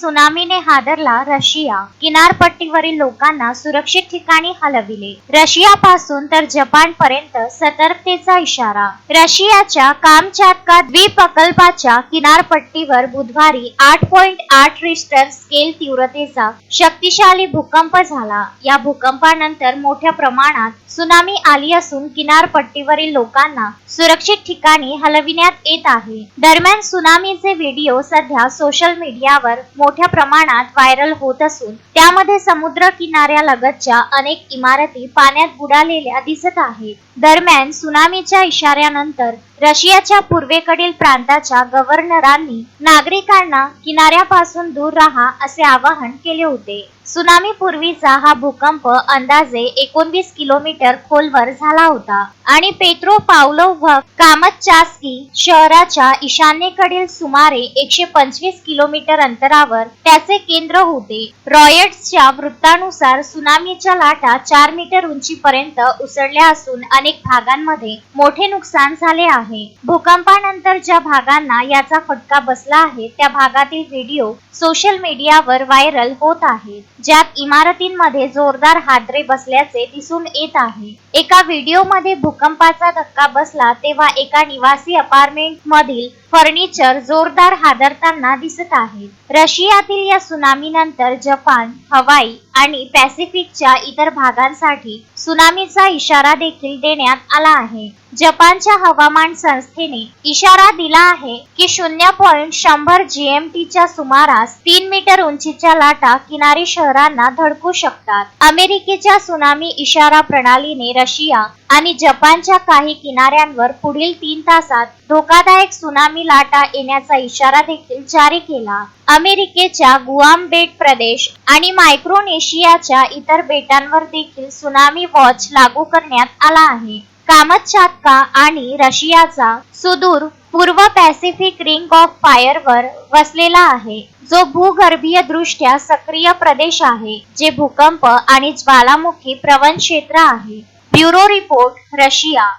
सुनामीने हादरला रशिया, किनारपट्टीवरील लोकांना सुरक्षित ठिकाणी हलविले. रशियापासून तर जपानपर्यंत सतर्कतेचा इशारा. रशियाच्या कामचाटका द्वीपकल्पाच्या किनारपट्टीवर बुधवारी 8.8 रिश्टर स्केल तीव्रतेचा शक्तिशाली भूकंप झाला. या भूकंपानंतर मोठ्या प्रमाणात सुनामी आली असून किनारपट्टीवरील लोकांना सुरक्षित ठिकाणी हलविण्यात येत आहे. दरम्यान सुनामीचे व्हिडिओ सध्या सोशल मीडियावर मोठ्या प्रमाणात व्हायरल होत असून त्यामध्ये समुद्र किनाऱ्यालगतच्या अनेक इमारती पाण्यात बुडालेल्या दिसत आहेत. दरम्यान सुनामीच्या इशाऱ्यानंतर रशियाच्या पूर्वेकडील प्रांताच्या गव्हर्नरांनी नागरिकांना किनाऱ्यापासून दूर राहा असे आवाहन केले होते. सुनामी पूर्वीचा हा भूकंप अंदाजे 19 किलोमीटर खोलवर झाला होता आणि पेट्रोपाव्लोव्ह कामचाट्का शहराच्या ईशान्येकडील सुमारे 125 किलोमीटर अंतरावर त्याचे केंद्र होते. रॉयटर्सच्या वृत्तानुसार सुनामीच्या लाटा 4 मीटर उंचीपर्यंत उसळल्या असून अनेक भागांमध्ये मोठे नुकसान झाले आहे. भूकंपानंतर ज्या भागांना याचा फटका बसला आहे त्या भागातील व्हिडिओ सोशल मीडियावर व्हायरल होत आहेत, ज्यात इमारतींमध्ये जोरदार हादरे बसल्याचे दिसून येत आहे. एका व्हिडिओमध्ये भूकंपाचा धक्का बसला तेव्हा एका निवासी अपार्टमेंट मधील फर्निचर जोरदार हादरताना दिसत आहे. रशियातील या सुनामीनंतर जपान, हवाई आणि पॅसिफिकच्या इतर भागांसाठी सुनामीचा इशारा देखील देण्यात आला आहे. जपानच्या हवामान संस्थेने इशारा दिला आहे की 0.100 GMTच्या सुमारास 3 मीटर उंचीच्या लाटा किनारी शहरांना धडकू शकतात. अमेरिकेच्या सुनामी इशारा प्रणालीने रशिया आणि जपानच्या काही किनाऱ्यांवर पुढील 3 तासात धोकादायक सुनामी लाटा येण्याचा इशारा देखील जारी केला. अमेरिकेच्या गुआम बेट प्रदेश आणि मायक्रोनेशियाच्या इतर बेटांवर देखील सुनामी वॉच लागू करण्यात आला आहे. कामचाटका आणि रशियाचा सुदूर पूर्व पॅसिफिक रिंग ऑफ फायरवर वसलेला आहे, जो भूगर्भीय दृष्ट्या सक्रिय प्रदेश आहे, जे भूकंप आणि ज्वालामुखी प्रवण क्षेत्र आहे. Bureau report, Russia.